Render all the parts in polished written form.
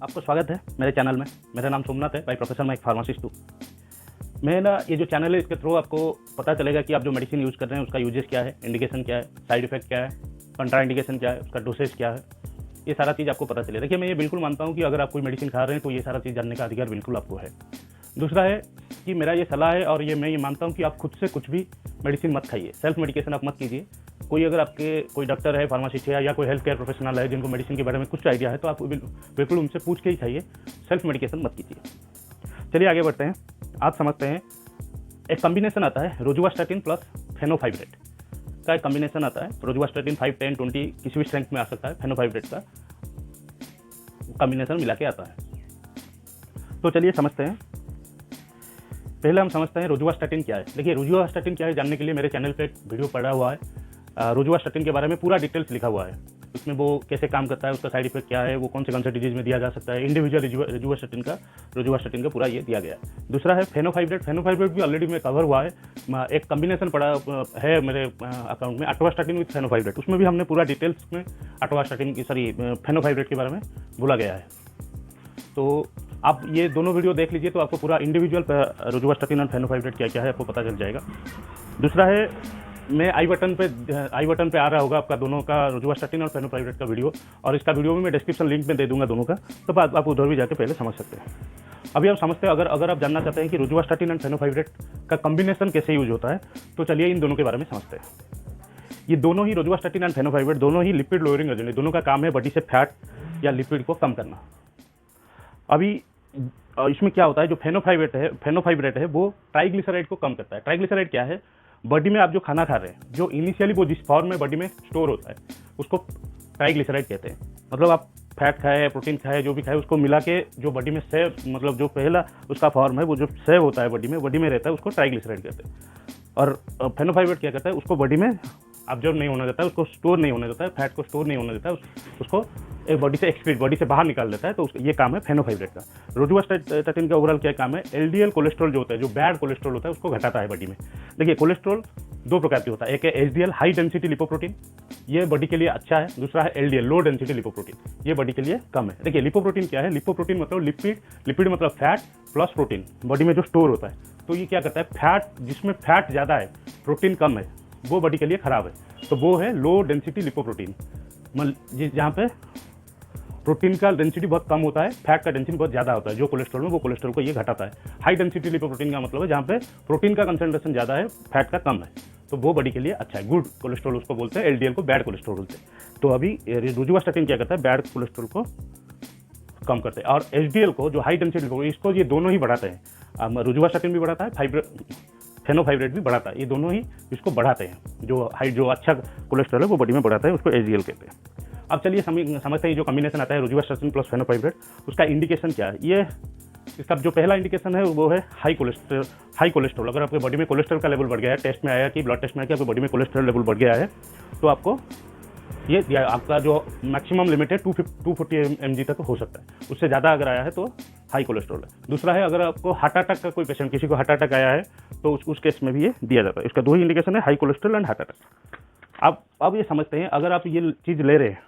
आपको स्वागत है मेरे चैनल में। मेरा नाम सोमनाथ है, बाय प्रोफेशन मैं एक फार्मासिस्ट हूँ। मैं ना ये जो चैनल है इसके थ्रू आपको पता चलेगा कि आप जो मेडिसिन यूज़ कर रहे हैं उसका यूजेस क्या है, इंडिकेशन क्या है, साइड इफेक्ट क्या है, कंट्रा इंडिकेशन क्या है, उसका डोसेज क्या है, ये सारा चीज़ आपको पता चले। देखिए, मैं ये बिल्कुल मानता हूँ कि अगर आप कोई मेडिसिन खा रहे हैं तो ये सारा चीज़ जानने का अधिकार बिल्कुल आपको है। दूसरा है कि मेरा ये सलाह है और मैं ये मानता हूँ कि आप खुद से कुछ भी मेडिसिन मत खाइए, सेल्फ मेडिकेशन आप मत कीजिए। कोई अगर आपके कोई डॉक्टर है, फार्मासिस्ट है या कोई हेल्थ केयर प्रोफेशनल है जिनको मेडिसिन के बारे में कुछ आइडिया है तो आप बिल्कुल उनसे पूछ के ही खाइए, सेल्फ मेडिकेशन मत कीजिए। चलिए आगे बढ़ते हैं। आज समझते हैं, एक कॉम्बिनेशन आता है रोजुवास्टैटिन प्लस फेनोफाइब्रेट का एक कॉम्बिनेशन आता है। रोजुवास्टैटिन 5, 10, 20 किसी भी स्ट्रेंथ में आ सकता है, फेनोफाइब्रेट का कॉम्बिनेशन मिला के आता है। तो चलिए समझते हैं। पहले हम समझते हैं रोजुवास्टैटिन क्या है। देखिए, रोजुवास्टैटिन क्या है जानने के लिए मेरे चैनल पे एक वीडियो पड़ा हुआ है। रोजुवास्टैटिन के बारे में पूरा डिटेल्स लिखा हुआ है। उसमें वो कैसे काम करता है, उसका साइड इफेक्ट क्या है, वो कौन से डिजीज में दिया जा सकता है, इंडिविजुअल रोजुवास्टैटिन का पूरा ये दिया गया है। दूसरा है फेनोफाइब्रेट। फेनोफाइब्रेट भी ऑलरेडी में कवर हुआ है। एक कॉम्बिनेशन पड़ा है मेरे अकाउंट में, अटवास्टैटिन विद फेनोफाइब्रेट। उसमें भी हमने पूरा डिटेल्स में अटवास्टैटिन की फेनोफाइब्रेट के बारे में बोला गया है। तो आप ये दोनों वीडियो देख लीजिए तो आपको पूरा इंडिविजुअल रोजुवास्टैटिन और फेनोफाइब्रेट क्या क्या है आपको पता चल जाएगा। दूसरा है, मैं आई बटन पे आ रहा होगा आपका दोनों का रोजुवास्टैटिन और फेनोफाइब्रेट का वीडियो, और इसका वीडियो भी मैं डिस्क्रिप्शन लिंक में दे दूंगा दोनों का, तो आप उधर भी जाके पहले समझ सकते हैं। अभी आप समझते हैं, अगर आप जानना चाहते हैं कि रोजुवास्टैटिन एंड फेनोफाइब्रेट का कॉम्बिनेशन कैसे यूज होता है तो चलिए इन दोनों के बारे में समझते हैं। ये दोनों ही रोजुवास्टैटिन एंड फेनोफाइब्रेट दोनों ही लिपिड लोअरिंग एजेंट, दोनों का काम है बॉडी से फैट या लिपिड को कम करना। अभी इसमें क्या होता है, जो फेनोफाइब्रेट है वो ट्राइग्लिसराइड को कम करता है। ट्राइग्लिसराइड क्या है, बॉडी में आप जो खाना खा रहे हैं, जो इनिशियली वो जिस फॉर्म में बॉडी में स्टोर होता है उसको ट्राइग्लिसराइड कहते हैं। मतलब आप फैट खाए, प्रोटीन खाए, जो भी खाए, उसको मिला के जो बॉडी में सेव, मतलब जो पहला उसका फॉर्म है वो जो सेव होता है बॉडी में रहता है, उसको ट्राइग्लिसराइड कहते हैं। और फेनोफाइब्रेट क्या करता है, उसको बॉडी में ऑब्जर्व नहीं होने देता है, उसको स्टोर नहीं होने देता है, फैट को स्टोर नहीं होने देता है, उसको एक बॉडी से एक्सक्रीट, बॉडी से बाहर निकाल देता है। तो ये काम है फेनोफाइब्रेट का। रोजुवास्टैटिन का ओवरऑल क्या काम है, एलडीएल कोलेस्ट्रॉल जो होता है, जो बैड कोलेस्ट्रॉल होता है, उसको घटाता है बॉडी में। देखिए, कोलेस्ट्रॉल दो प्रकार की होता है। एक है एचडीएल, हाई डेंसिटी लिपोप्रोटीन, ये बॉडी के लिए अच्छा है। दूसरा है एलडीएल, लो डेंसिटी लिपोप्रोटीन, ये बॉडी के लिए कम है। देखिए, लिपोप्रोटीन क्या है, लिपोप्रोटीन मतलब लिपिड मतलब फैट प्लस प्रोटीन बॉडी में जो स्टोर होता है। तो ये क्या करता है, फैट, जिसमें फैट ज़्यादा है प्रोटीन कम है, वो बॉडी के लिए खराब है। तो वो है लो डेंसिटी लिपोप्रोटीन, जहाँ पे प्रोटीन का डेंसिटी बहुत कम होता है, फैट का डेंसिटी बहुत ज़्यादा होता है। जो कोलेस्ट्रॉल में, वो कोलेस्ट्रॉल को ये घटाता है। हाई डेंसिटी लिपोप्रोटीन का मतलब है जहाँ पे प्रोटीन का कंसंट्रेशन ज़्यादा है, फैट का कम है, तो वो बॉडी के लिए अच्छा है। गुड कोलेस्ट्रॉल उसको बोलते हैं, एलडीएल को बैड कोलेस्ट्रॉल बोलते हैं। तो अभी रोजुवास्टैटिन क्या करता है, बैड कोलेस्ट्रॉल को कम करते हैं। और एचडीएल को, जो हाई डेंसिटी, इसको ये दोनों ही बढ़ाते हैं। रोजुवास्टैटिन भी बढ़ाता है, फेनोफाइब्रेट भी बढ़ाता है। ये दोनों ही इसको बढ़ाते हैं। जो अच्छा कोलेस्ट्रॉल है वो बॉडी में बढ़ाता है, उसको एचडीएल कहते हैं। अब चलिए समझते हैं, जो कॉम्बिनेशन आता है रोजुवास्टैटिन प्लस फेनोफाइब्रेट, उसका इंडिकेशन क्या है। ये इसका जो पहला इंडिकेशन है वो है हाई कोलेस्ट्रॉल। अगर आपके बॉडी में कोलेस्ट्रॉल का लेवल बढ़ गया है, टेस्ट में आया कि ब्लड टेस्ट में आया कि आपकी बॉडी में कोलेस्ट्रॉल लेवल बढ़ गया है, तो आपको ये दिया, आपका जो मैक्सिमम लिमिट है 240 mg तक हो सकता है। उससे ज़्यादा अगर आया है तो हाई कोलेस्ट्रॉल है। दूसरा है, अगर आपको हार्ट अटैक का कोई पेशेंट, किसी को हार्ट अटैक आया है तो उस केस में भी ये दिया जाता है। इसका दो ही इंडिकेशन है, high cholesterol and heart attack. अब ये समझते हैं, अगर आप ये चीज़ ले रहे हैं,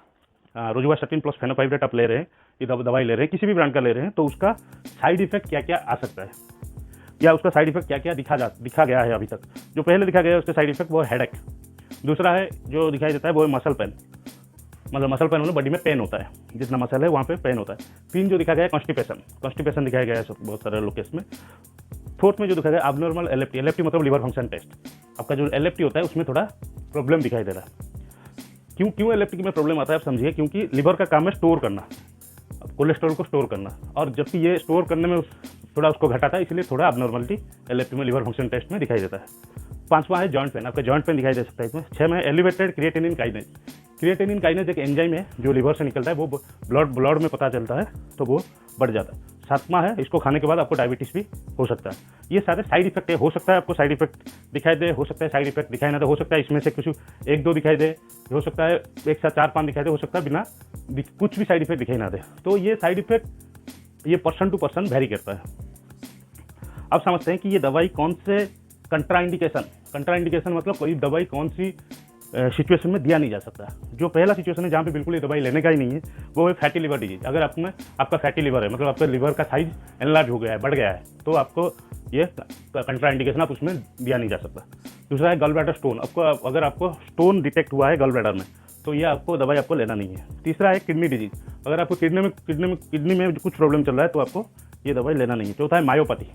रोजुवास्टैटिन प्लस फेनोफाइब्रेट आप ले रहे हैं, ये दवाई ले रहे हैं, किसी भी ब्रांड का ले रहे हैं, तो उसका साइड इफेक्ट क्या क्या आ सकता है, या उसका साइड इफेक्ट क्या क्या दिखा गया है अभी तक। जो पहले दिखा गया है उसका साइड इफेक्ट वो है हेडेक। दूसरा है जो दिखाई देता है वो है मसल पेन, मतलब मसल पेन मतलब बॉडी में पेन होता है, जितना मसल है वहाँ पे पेन होता है। तीन जो दिखा गया है कॉन्स्टिपेशन दिखाया गया है बहुत सारे लोग केस में। फोर्थ में जो दिखा गया एब्नॉर्मल एलएफटी मतलब लिवर फंक्शन टेस्ट। आपका जो एलएफटी होता है उसमें थोड़ा प्रॉब्लम दिखाई दे रहा है। क्यों एलएफटी में प्रॉब्लम आता है आप समझिए, क्योंकि लिवर का काम है स्टोर करना, कोलेस्ट्रॉल को स्टोर करना, और जबकि ये स्टोर करने में थोड़ा उसको घटाता है, इसलिए थोड़ा एब्नॉर्मलिटी एलएफटी में, लिवर फंक्शन टेस्ट में दिखाई देता है। पांचवा है जॉइंट पेन, आपका जॉइंट पेन दिखाई दे सकता है इसमें। छः में elevated creatinine kinase. Creatinine kinase एक एंजाइम है जो लिवर से निकलता है, वो ब्लड में पता चलता है तो वो बढ़ जाता है। सातवां है, इसको खाने के बाद आपको डायबिटीज़ भी हो सकता है। ये सारे साइड इफेक्ट है। हो सकता है आपको साइड इफेक्ट दिखाई दे, हो सकता है साइड इफेक्ट दिखाई ना दे, हो सकता है इसमें से कुछ 1-2 दिखाई दे, हो सकता है एक साथ 4-5 दिखाई दे, हो सकता है बिना कुछ भी साइड इफेक्ट दिखाई ना दे। तो ये साइड इफेक्ट ये पर्सन टू पर्सन वेरी करता है। अब समझते हैं कि ये दवाई कौन से कंट्रा इंडिकेशन मतलब कोई दवाई कौन सी सिचुएशन में दिया नहीं जा सकता। जो पहला सिचुएशन है जहाँ पे बिल्कुल ये दवाई लेने का ही नहीं है, वो है फैटी लिवर डिजीज। अगर आपका फैटी लिवर है, मतलब आपका लिवर का साइज एनलार्ज हो गया है, बढ़ गया है, तो आपको ये कंट्राइंडिकेशन आप उसमें दिया नहीं जा सकता। दूसरा है गॉल ब्लैडर स्टोन। अगर आपको स्टोन डिटेक्ट हुआ है गॉल ब्लैडर में, तो ये दवाई आपको लेना नहीं है। तीसरा है किडनी डिजीज। अगर आपको किडनी में कुछ प्रॉब्लम चल रहा है, तो आपको ये दवाई लेना नहीं है। चौथा है मायोपैथी।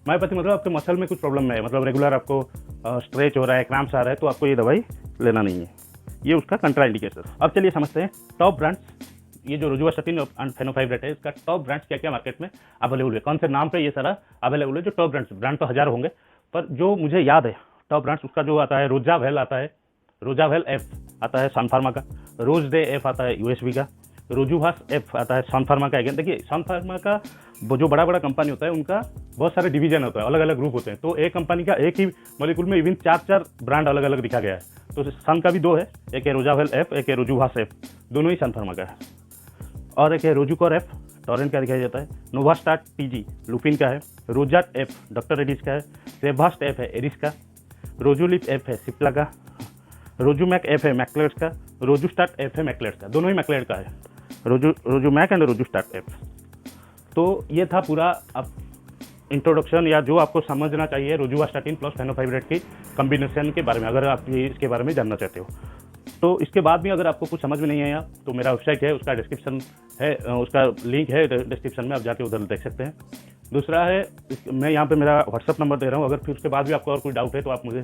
मायोपैथी मतलब आपके मसल में कुछ प्रॉब्लम है, मतलब रेगुलर आपको स्ट्रेच हो रहा है, क्रैम्प्स आ रहा है, तो आपको ये दवाई लेना नहीं है। ये उसका कंट्राइंडिकेशन। अब चलिए समझते हैं टॉप ब्रांड्स। ये जो रोजुवास्टैटिन एंड फेनोफाइब्रेट है, इसका टॉप ब्रांड्स क्या क्या मार्केट में अवेलेबल है, कौन से नाम पे ये सारा अवेलेबल है। जो टॉप ब्रांड तो हज़ार होंगे, पर जो मुझे याद है टॉप ब्रांड्स, उसका जो आता है रोजावेल आता है, रोजावेल एफ आता है सन फार्मा का, रोज डे एफ आता है यूएसवी का, रोजुवास एफ आता है सन फार्मा का। अगेन देखिए, सन फार्मा का जो बड़ा बड़ा कंपनी होता है, उनका बहुत सारे डिवीजन होता है, अलग अलग ग्रुप होते हैं। तो एक कंपनी का एक ही मॉलिक्यूल में इवन 4 ब्रांड अलग अलग दिखा गया है। तो सन का भी 2 है, एक है रोजावेल एफ, एक है रोजुवास एफ, दोनों ही सन फार्मा का है। और एक है रोजुकोर एफ, टोरेंट का दिखाया जाता है। नोवास्टार्ट टीजी लुपिन का है। रोजाट एफ डॉक्टर रेड्डीज का है। सेबास्ट एफ है एरिस का। रोजुलिप एफ है सिप्ला का। रोजुमैक एफ है मैक्लेड्स का। रोजुस्टार्ट एफ है मैक्लेड्स का, दोनों ही मैक्लेड का है, रोजुमैक एंड रोजुस्टार्ट एफ। तो ये था पूरा अब इंट्रोडक्शन, या जो आपको समझना चाहिए रोजुवास्टैटिन प्लस फेनोफाइब्रेट की कॉम्बिनेशन के बारे में, अगर आप ये इसके बारे में जानना चाहते हो। तो इसके बाद भी अगर आपको कुछ समझ में नहीं आया, तो मेरा वेबसाइट है, उसका डिस्क्रिप्शन है, उसका लिंक है डिस्क्रिप्शन में, आप जाके उधर देख सकते हैं। दूसरा है, मैं यहाँ पे मेरा व्हाट्सअप नंबर दे रहा हूँ, अगर फिर उसके बाद भी आपको और कोई डाउट है तो आप मुझे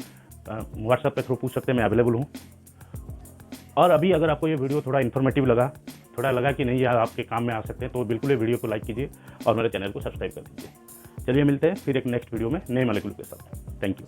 व्हाट्सअप पे थ्रू पूछ सकते हैं, मैं अवेलेबल हूँ। और अभी अगर आपको ये वीडियो थोड़ा इन्फॉर्मेटिव लगा, थोड़ा लगा कि नहीं यार आपके काम में आ सकते हैं, तो बिल्कुल ये वीडियो को लाइक कीजिए और मेरे चैनल को सब्सक्राइब कर दीजिए। चलिए मिलते हैं फिर एक नेक्स्ट वीडियो में नए मॉलिक्यूल के साथ। Thank you.